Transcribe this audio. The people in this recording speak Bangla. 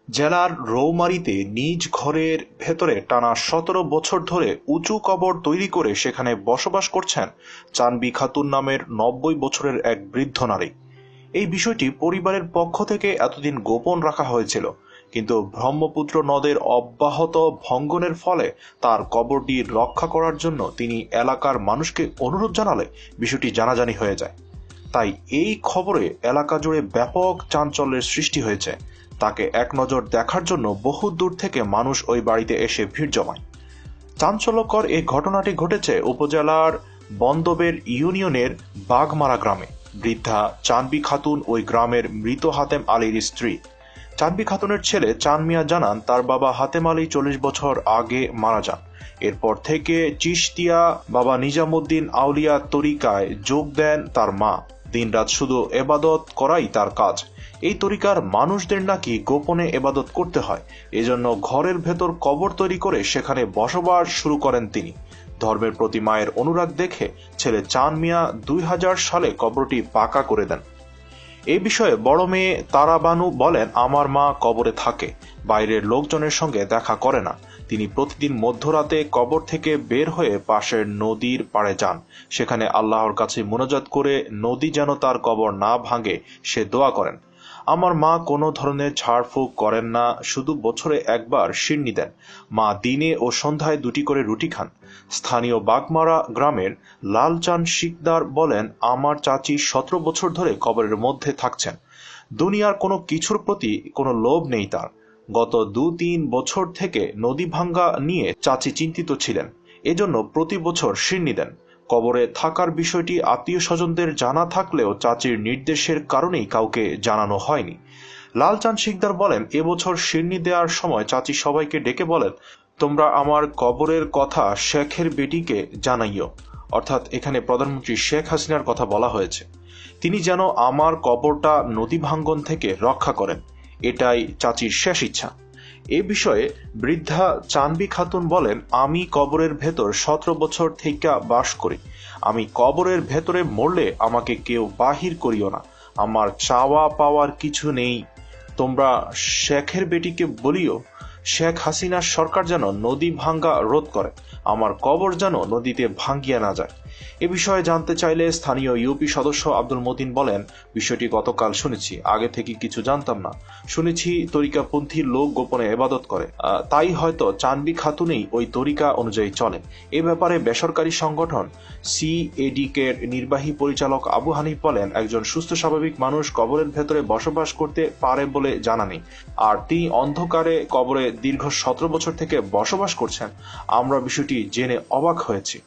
জেলার রৌমারীতে নিজ ঘরের ভেতরে টানা ১৭ বছর ধরে উঁচু কবর তৈরি করে সেখানে বসবাস করছেন চানবি খাতুন নামের ৯০ বছরের এক বৃদ্ধ নারী। এই বিষয়টি পরিবারের পক্ষ থেকে এতদিন গোপন রাখা হয়েছিল, কিন্তু ব্রহ্মপুত্র নদের অব্যাহত ভঙ্গনের ফলে তার কবরটি রক্ষা করার জন্য তিনি এলাকার মানুষকে অনুরোধ জানালে বিষয়টি জানাজানি হয়ে যায়। তাই এই খবরে এলাকা জুড়ে ব্যাপক চাঞ্চল্যের সৃষ্টি হয়েছে। তাকে এক নজর দেখার জন্য বহু দূর থেকে মানুষ ওই বাড়িতে এসে ভিড় জমায়। চাঞ্চল্যকর এই ঘটনাটি ঘটেছে উপজেলার বন্দবের ইউনিয়নের বাঘমারা গ্রামে। বৃদ্ধা চানবি খাতুন ওই গ্রামের মৃত হাতেম আলীর স্ত্রী। চানবি খাতুনের ছেলে চান মিয়া জানান, তার বাবা হাতেম আলী ৪০ বছর আগে মারা যান। এরপর থেকে চিশতিয়া বাবা নিজামুদ্দিন আউলিয়া তরিকায় যোগ দেন তার মা। দিনরাত শুধু এবাদত করাই তার কাজ। এই তরিকার মানুষদের নাকি গোপনে এবাদত করতে হয়, এজন্য ঘরের ভেতর কবর তৈরি করে সেখানে বসবাস শুরু করেন তিনি। ধর্মের প্রতি মায়ের অনুরাগ দেখে ছেলে চান মিয়া ২০০০ সালে কবরটি পাকা করে দেন। এই বিষয়ে বড় মেয়ে তারা বানু বলেন, আমার মা কবরে থাকে, বাইরের লোকজনের সঙ্গে দেখা করে না। তিনি প্রতিদিন মধ্যরাতে কবর থেকে বের হয়ে পাশের নদীর পাড়ে যান। সেখানে আল্লাহর কাছে মুনাজাত করে নদী যেন তার কবর না ভাঙে সে দোয়া করেন। আমার মা কোনো ধরনের ঝাড়ফুঁক করেন না, শুধু বছরে একবার সিন্নি দেন। মা দিনে ও সন্ধ্যায় ২টি করে রুটি খান। স্থানীয় বাগমারা গ্রামের লালচান শিকদার বলেন, আমার চাচি ১৭ বছর ধরে কবরের মধ্যে থাকছেন। দুনিয়ার কোনো কিছুর প্রতি কোনো লোভ নেই তার। গত ২-৩ বছর থেকে নদী ভাঙ্গা নিয়ে চাচি চিন্তিত ছিলেন, এজন্য প্রতি বছর সিন্নি দেন। কবরে থাকার বিষয়টি আত্মীয় স্বজনদের জানা থাকলেও চাচির নির্দেশের কারণেই কাউকে জানানো হয়নি। লালচাঁদ শিকদার বলেন, এবছর সিন্নি দেওয়ার সময় চাচি সবাইকে ডেকে বলেন, তোমরা আমার কবরের কথা শেখের বেটিকে জানাইও। অর্থাৎ এখানে প্রধানমন্ত্রী শেখ হাসিনার কথা বলা হয়েছে। তিনি যেন আমার কবরটা নদী ভাঙ্গন থেকে রক্ষা করেন, এটাই চাচির শেষ ইচ্ছা। এ বিষয়ে বৃদ্ধা চানবি খাতুন বলেন, আমি কবরের ভেতর ১৭ বছর থেকে বাস করি। আমি কবরের ভেতরে মরলে আমাকে কেউ বাহির করিও না। আমার চাওয়া পাওয়ার কিছু নেই। তোমরা শেখের বেটিকে বলিও, শেখ হাসিনার সরকার যেন নদী ভাঙ্গা রোধ করে, আমার কবর যেন নদীতে ভাঙ্গিয়া না যায়। এ বিষয়ে জানতে চাইলে স্থানীয় ইউপি সদস্য আব্দুল মতিন বলেন, বিষয়টি গতকাল শুনেছি, আগে থেকে কিছু জানতাম না। শুনেছি তরিকাপন্থী লোক গোপনে ইবাদত করে, তাই হয়তো চানবি খাতুনেই ওই তরিকা অনুযায়ী চলে। এ ব্যাপারে বেসরকারি সংগঠন সিএডিকের নির্বাহী পরিচালক আবু হানিফ বলেন, একজন সুস্থ স্বাভাবিক মানুষ কবরের ভেতরে বসবাস করতে পারে বলে জানা নেই, আর তিনি অন্ধকারে কবরে দীর্ঘ ১৭ বছর থেকে বসবাস করছেন। আমরা বিষয়টি জেনে অবাক হয়েছি।